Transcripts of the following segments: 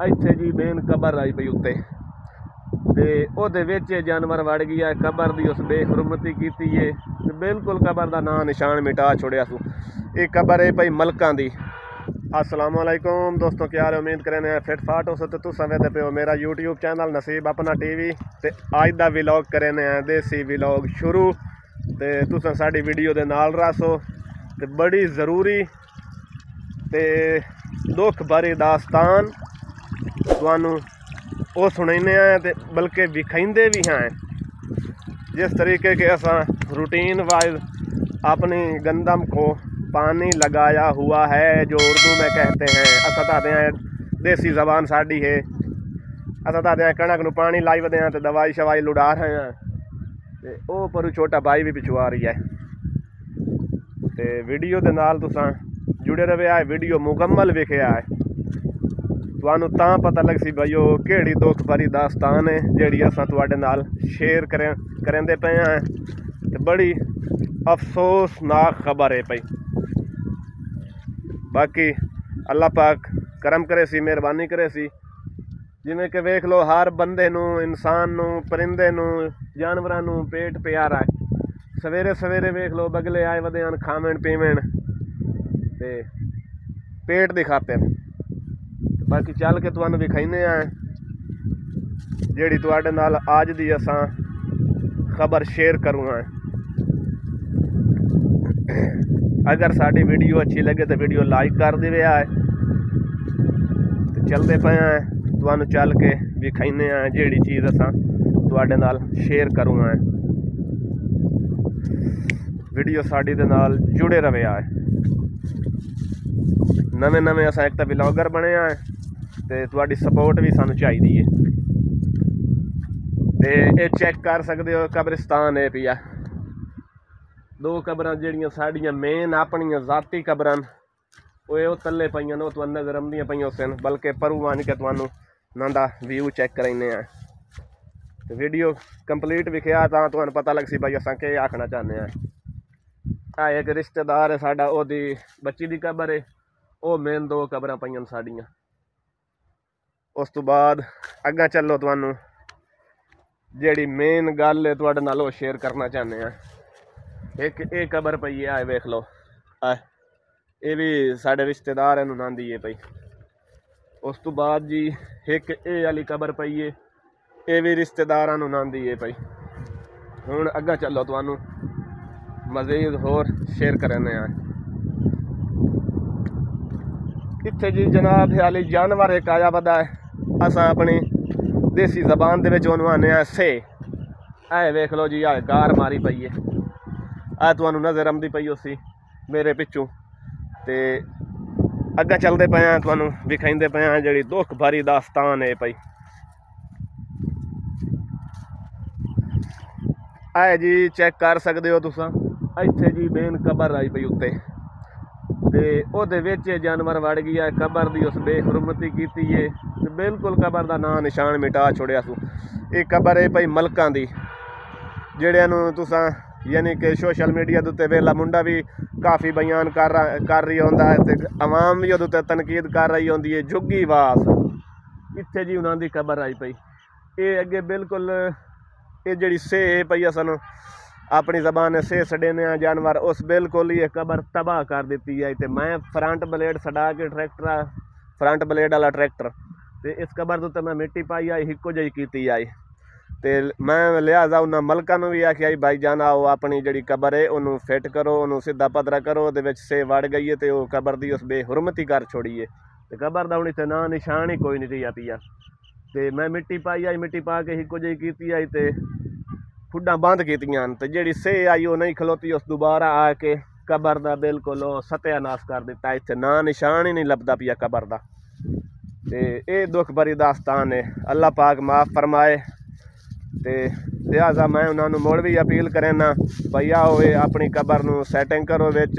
ਇੱਥੇ ਜੀ ਮੇਨ ਕਬਰ ਆਈ ਪਈ ਉੱਤੇ ਤੇ ਉਹਦੇ ਵਿੱਚ ਜਾਨਵਰ ਵੜ ਗਿਆ। ਕਬਰ ਦੀ ਉਸ ਬੇਹੁਰਮਤੀ ਕੀਤੀ ਏ ਤੇ ਬਿਲकुल कबर का ਨਾਂ निशान मिटा छोड़िया सू। ये कबर है भाई मलकां दी। अस्सलाम वालेकुम दोस्तों, क्या हाल है? उम्मीद करें फिट फाट हो सकते तुम वेंदे पे हो मेरा यूट्यूब चैनल नसीब अपना टीवी ते अज दा विलॉग करें देसी विलॉग शुरू ते तुसां साडी वीडियो दे नाल रहो ते बड़ी ज़रूरी ते दुख भरी दास्तान तुहानू वो सुनाने हैं बल्कि विखाइंदे भी हैं। जिस तरीके के असा रूटीन वाइज अपनी गंदम को पानी लगाया हुआ है, जो उर्दू में कहते हैं, असा कहते हैं देसी ज़बान साड़ी है, असा कहते हैं कणक नू पानी लाई वदे हैं तो दवाई शवाई लुड़ा रहे हैं। तो वो पर छोटा भाई भी पिछू आ रही है तो वीडियो के नाल तुसां जुड़े रहे है। वीडियो मुकम्मल वेखिया है तुहानू तां पता लग सी भाई वो केड़ी दुख भरी दास्तान है जिहड़ी असां तुहाडे नाल शेयर करेंदे पे हैं ते बड़ी अफसोसनाक खबर है पई। बाकी अल्लाह पाक करम करे सी, मेहरबानी करे सी। जिवें कि वेख लो हर बंदे नू, इंसान नू, परिंदे नू, जानवरां नू पेट प्यारा है। सवेरे सवेरे वेख लो बगले आए वदे हन खावेण पीवेण ते पेट दी खातिर। बाकी चल के तुहानू विखाइने हैं जिहड़ी तुहाडे नाल अज दी असां खबर शेयर करूँगा। अगर साडी वीडियो अच्छी लगे तो वीडियो लाइक कर दिवे है तो चलते पे हैं तुहानू चल के विखाइने हैं जिहड़ी चीज़ असां तुहाडे नाल शेयर करूँगा। वीडियो साडी दे नाल जुड़े रहे है। नवे नवे असां एक तो ब्लॉगर बने हैं तो तुहाडी सपोर्ट भी सानू चाहिदी है। तो ये चेक कर सकते हो कब्रिस्तान है पिया, दो कबरां जिहड़ियां साड़ियां मेन अपनियां जाती कबरां वो तले पईयां ने, तुहानू नज़र आउंदियां पईयां सन। बल्कि परू मान के तुहानू नांदा व्यू चेक कराइने हैं तो वीडियो कंप्लीट विखिया तां तुहानू पता लग सी भाई असां के आखना चाहते हैं। एक रिश्तेदार है साडा, ओदी बच्ची दी कबर है, वो मेन दो कबरां पईयां साड़ियां। उस तो बाद अग्गा चलो तुहानू जिहड़ी मेन गल है तुहाडे नाल वो शेयर करना चाहते हैं। एक ये कबर पई है, वेख लो, ये भी साडे रिश्तेदार है नांदी है पई। उस तो बाद जी एक ये वाली कबर पई है, ये भी रिश्तेदारां नूं नांदी है पई। हुण अग्गा चलो तुहानू मज़ीद होर शेयर करने हैं। इत्थे जी जनाब हाली जानवर एक आया वदा है, असां अपनी देसी जबान दे विच ओनू आने हैं से। ऐ वेख लो जी, गार मारी पई है, तुहानू नज़र आउंदी पई उसी मेरे पिछू। ते अग्गा चलते पे हैं तुहानू विखाइंदे पे हैं जिहड़ी दुख भरी दास्तान है पई। ऐ जी चेक कर सकते हो तुसां, इत्थे जी मेन कबर आई पई उत्ते ते ओहदे विच जानवर वड़ गया। कबर दी उस बेहुरमती कीती है ते बिल्कुल कबर दा नां निशान मिटा छोड़िया सू। ये कबर है भाई मलकां दी, जिहड़ियां नू तुसां यानी कि सोशल मीडिया के उत्ते वेला मुंडा भी काफ़ी बयान कर रही होंदा है ते आवाम भी उहदे तनकीद कर रही होंदी है। जुग्गी वास इत्थे जी उन्हां दी कबर आई पई। ये अगे बिल्कुल ये जिहड़ी सेह पई असां अपनी जबान से सड़ेने जानवर उस बिल्कुल ही कबर तबाह कर दी है। तो मैं फ्रंट ब्लेड सड़ा के ट्रैक्टर, फ्रंट ब्लेड वाला ट्रैक्टर, तो इस कबर तो मैं मिट्टी पाई आई हिको जी की आई। तो मैं लिहाजा उन्होंने मलका भी आखिया भाई जान आओ अपनी जी कबर है उन्होंने फिट करो, उन्होंने सीधा पदरा करो, वो से वड़ गई है तो कबर की उस बेहुरमती कर छोड़ी है। तो कबर का हूँ इतने ना निशान ही कोई नहीं रहा पिया। तो मैं मिट्टी पाई आई, मिट्टी पा के हिको जी की आई तो खुड्डां बंद कीतियां ते जिहड़ी सेह आई वो नहीं खलोती। उस दोबारा आके कबर का बिल्कुल सत्यानाश कर दिता। इत्थे ना निशान ही नहीं लभदा पिया कबर का। तो ये दुख भरी दास्तान है, अल्लाह पाक माफ़ फरमाए। तो लिहाजा मैं उन्होंने मुड़ भी अपील करना भाई आओ अपनी कबर नूं सैटिंग करो, विच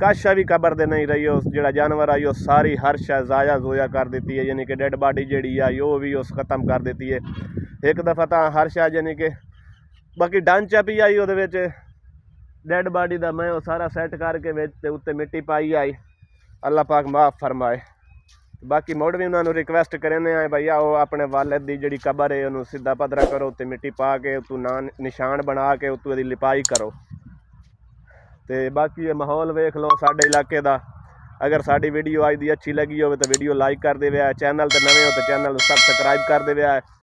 काशा भी कबर दे नहीं रही। उस जो जानवर आई उस सारी हर शय जाया जोया कर दी है, यानी कि डेड बॉडी जी आई वो भी उस खत्म कर दी है। एक दफ़ा तो हर शय यानी कि बाकी ढांचा भी आई वो डेड बॉडी का मैं वो सारा सैट करके उत्ते मिट्टी पाई आई। अल्लाह पाक माफ़ फरमाए। बाकी मुड़ भी उन्होंने रिक्वेस्ट करने आए भाई आओ अपने वालिद की जी कबर है उन्होंने सीधा पद्धरा करो, उत्ते मिट्टी पा के उतू निशान बना के उत्तों दी लिपाई करो। तो बाकी ये माहौल वेख लो साडे इलाके का। अगर साड़ी वीडियो अज की अच्छी लगी हो तो वीडियो लाइक कर देवे, चैनल तो नवे हो तो चैनल सब्सक्राइब कर देवे।